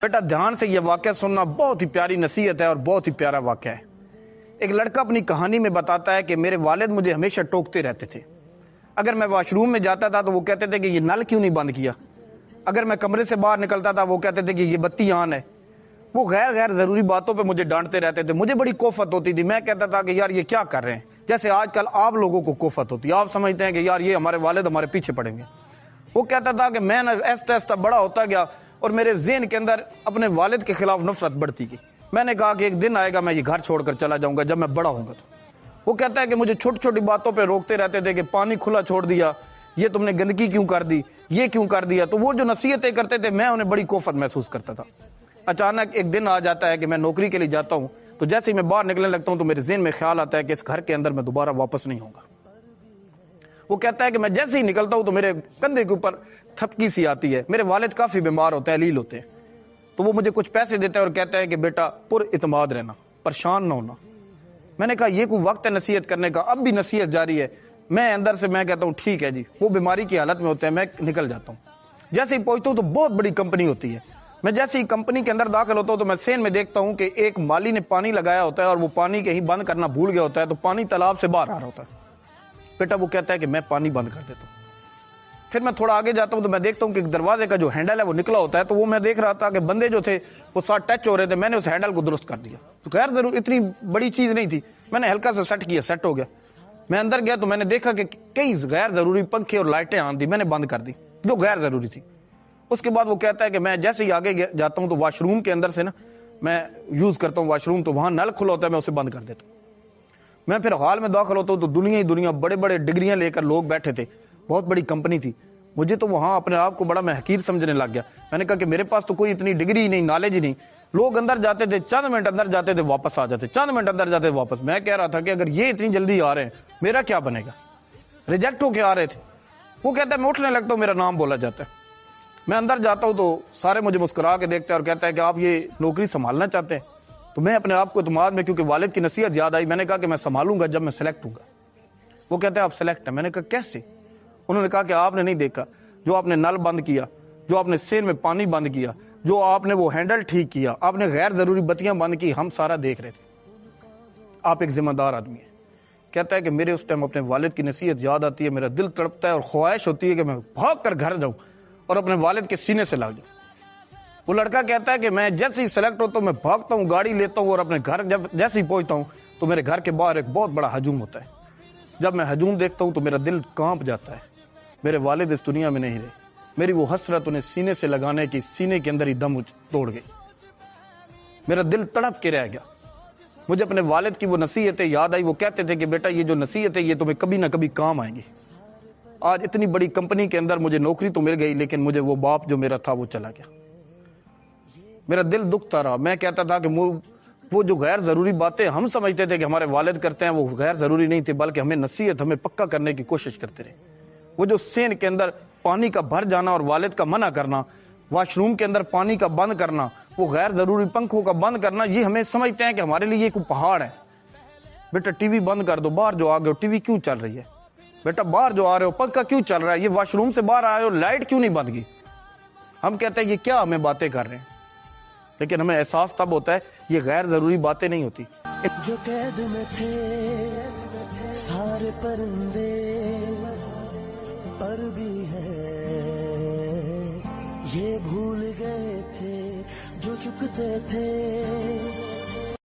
بیٹا دھیان سے یہ واقعہ سننا، بہت ہی پیاری نصیحت ہے اور بہت ہی پیارا واقعہ ہے۔ ایک لڑکا اپنی کہانی میں بتاتا ہے کہ میرے والد مجھے ہمیشہ ٹوکتے رہتے تھے۔ اگر میں واش روم میں جاتا تھا تو وہ کہتے تھے کہ یہ نل کیوں نہیں بند کیا۔ اگر میں کمرے سے باہر نکلتا تھا وہ کہتے تھے کہ یہ بتی آن ہے۔ وہ غیر ضروری باتوں پہ مجھے ڈانٹتے رہتے تھے۔ مجھے بڑی کوفت ہوتی تھی۔ میں کہتا تھا کہ یار یہ کیا کر رہے ہیں، جیسے آج کل آپ لوگوں کو کوفت ہوتی ہے، آپ سمجھتے ہیں کہ یار یہ ہمارے والد ہمارے پیچھے پڑیں گے۔ وہ کہتا تھا کہ میں ایستا ایستا بڑا ہوتا گیا اور میرے ذہن کے اندر اپنے والد کے خلاف نفرت بڑھتی گئی۔ میں نے کہا کہ ایک دن آئے گا میں یہ گھر چھوڑ کر چلا جاؤں گا جب میں بڑا ہوں گا تو۔ وہ کہتا ہے کہ مجھے چھوٹی چھوٹی باتوں پہ روکتے رہتے تھے کہ پانی کھلا چھوڑ دیا، یہ تم نے گندگی کیوں کر دی، یہ کیوں کر دیا۔ تو وہ جو نصیحتیں کرتے تھے میں انہیں بڑی کوفت محسوس کرتا تھا۔ اچانک ایک دن آ جاتا ہے کہ میں نوکری کے لیے جاتا ہوں، تو جیسے ہی میں باہر نکلنے لگتا ہوں تو میرے ذہن میں خیال آتا ہے کہ اس گھر کے اندر میں دوبارہ واپس نہیں ہوں گا۔ وہ کہتا ہے کہ میں جیسے ہی نکلتا ہوں تو میرے کندھے کے اوپر تھپکی سی آتی ہے۔ میرے والد کافی بیمار ہوتے ہیں، علیل ہوتے ہیں، تو وہ مجھے کچھ پیسے دیتا ہے اور کہتا ہے کہ بیٹا پر اعتماد رہنا، پریشان نہ ہونا۔ میں نے کہا یہ کوئی وقت ہے نصیحت کرنے کا، اب بھی نصیحت جاری ہے۔ میں اندر سے میں کہتا ہوں ٹھیک ہے جی۔ وہ بیماری کی حالت میں ہوتے ہیں، میں نکل جاتا ہوں۔ جیسے ہی پہنچتا ہوں تو بہت بڑی کمپنی ہوتی ہے۔ میں جیسے ہی کمپنی کے اندر داخل ہوتا ہوں تو میں سین میں دیکھتا ہوں کہ ایک مالی نے پانی لگایا ہوتا ہے اور وہ پانی کہیں بند کرنا بھول گیا ہوتا ہے، تو پانی تالاب سے باہر آ رہا ہوتا ہے۔ بیٹا وہ کہتا ہے کہ میں پانی بند کر دیتا ہوں۔ پھر میں تھوڑا آگے جاتا ہوں تو میں دیکھتا ہوں کہ ایک دروازے کا جو ہینڈل ہے وہ نکلا ہوتا ہے، تو وہ میں دیکھ رہا تھا کہ بندے جو تھے وہ ساتھ ٹچ ہو رہے تھے، میں نے اس ہینڈل کو درست کر دیا۔ تو خیر ضرور اتنی بڑی چیز نہیں تھی، میں نے ہلکا سا سیٹ کیا، سیٹ ہو گیا۔ میں اندر گیا تو میں نے دیکھا کہ کئی غیر ضروری پنکھے اور لائٹیں آن دی، میں نے بند کر دی جو غیر ضروری تھی۔ اس کے بعد وہ کہتا ہے کہ میں جیسے ہی آگے جاتا ہوں تو واش روم کے اندر سے نا میں یوز کرتا ہوں واش روم، تو وہاں نل کھلا ہوتا ہے، میں اسے بند کر دیتا ہوں۔ میں پھر ہال میں داخل ہوتا ہوں تو دنیا ہی دنیا بڑے بڑے ڈگریاں لے کر لوگ بیٹھے تھے، بہت بڑی کمپنی تھی۔ مجھے تو وہاں اپنے آپ کو بڑا میں حقیر سمجھنے لگ گیا۔ میں نے کہا کہ میرے پاس تو کوئی اتنی ڈگری ہی نہیں، نالج ہی نہیں۔ لوگ اندر جاتے تھے، چند منٹ اندر جاتے تھے واپس آ جاتے، چند منٹ اندر جاتے واپس۔ میں کہہ رہا تھا کہ اگر یہ اتنی جلدی آ رہے ہیں میرا کیا بنے گا، ریجیکٹ ہو کے آ رہے تھے۔ وہ کہتا ہے میں اٹھنے لگتا ہوں، میرا نام بولا جاتا ہے۔ میں اندر جاتا ہوں تو سارے مجھے مسکرا کے دیکھتے ہیں اور کہتا ہے کہ آپ یہ نوکری سنبھالنا چاہتے ہیں۔ تو میں اپنے آپ کو اعتماد میں، کیونکہ والد کی نصیحت یاد آئی، میں نے کہا کہ میں سنبھالوں گا جب میں سلیکٹ ہوں گا۔ وہ کہتے ہیں آپ سلیکٹ ہیں۔ میں نے کہا کیسے؟ انہوں نے کہا کہ آپ نے نہیں دیکھا، جو آپ نے نل بند کیا، جو آپ نے سین میں پانی بند کیا، جو آپ نے وہ ہینڈل ٹھیک کیا، آپ نے غیر ضروری بتیاں بند کی، ہم سارا دیکھ رہے تھے۔ آپ ایک ذمہ دار آدمی ہیں۔ کہتا ہے کہ میرے اس ٹائم اپنے والد کی نصیحت یاد آتی ہے، میرا دل تڑپتا ہے اور خواہش ہوتی ہے کہ میں بھاگ کر گھر جاؤں اور اپنے والد کے سینے سے لگ جاؤں۔ وہ لڑکا کہتا ہے کہ میں جیسے ہی سلیکٹ ہوتا ہوں میں بھاگتا ہوں، گاڑی لیتا ہوں اور اپنے گھر جیسے ہی پہنچتا ہوں تو میرے گھر کے باہر ایک بہت بڑا ہجوم ہوتا ہے۔ جب میں ہجوم دیکھتا ہوں تو میرا دل کانپ جاتا ہے۔ میرے والد اس دنیا میں نہیں رہے۔ میری وہ حسرت انہیں سینے سے لگانے کی سینے کے اندر ہی دم توڑ گئی۔ میرا دل تڑپ کے رہ گیا۔ مجھے اپنے والد کی وہ نصیحتیں یاد آئی۔ وہ کہتے تھے کہ بیٹا یہ جو نصیحت ہے یہ تمہیں کبھی نہ کبھی کام آئیں گی۔ آج اتنی بڑی کمپنی کے اندر مجھے نوکری تو مل گئی، لیکن مجھے وہ باپ جو میرا تھا وہ چلا گیا۔ میرا دل دکھتا رہا۔ میں کہتا تھا کہ وہ جو غیر ضروری باتیں ہم سمجھتے تھے کہ ہمارے والد کرتے ہیں وہ غیر ضروری نہیں تھے، بلکہ ہمیں نصیحت، ہمیں پکا کرنے کی کوشش کرتے رہے۔ وہ جو سین کے اندر پانی کا بھر جانا اور والد کا منع کرنا، واش روم کے اندر پانی کا بند کرنا، وہ غیر ضروری پنکھوں کا بند کرنا، یہ ہمیں سمجھتے ہیں کہ ہمارے لیے یہ کوئی پہاڑ ہے۔ بیٹا ٹی وی بند کر دو، باہر جو آ گئے ہو ٹی وی کیوں چل رہی ہے؟ بیٹا باہر جو آ رہے ہو پنکھا کیوں چل رہا ہے؟ یہ واش روم سے باہر آئے ہو لائٹ کیوں نہیں بند کی؟ ہم کہتے ہیں یہ کیا ہمیں باتیں کر رہے ہیں، لیکن ہمیں احساس تب ہوتا ہے یہ غیر ضروری باتیں نہیں ہوتی۔ جو قید میں تھے سارے پرندے پر بھی ہے، یہ بھول گئے تھے جو چکتے تھے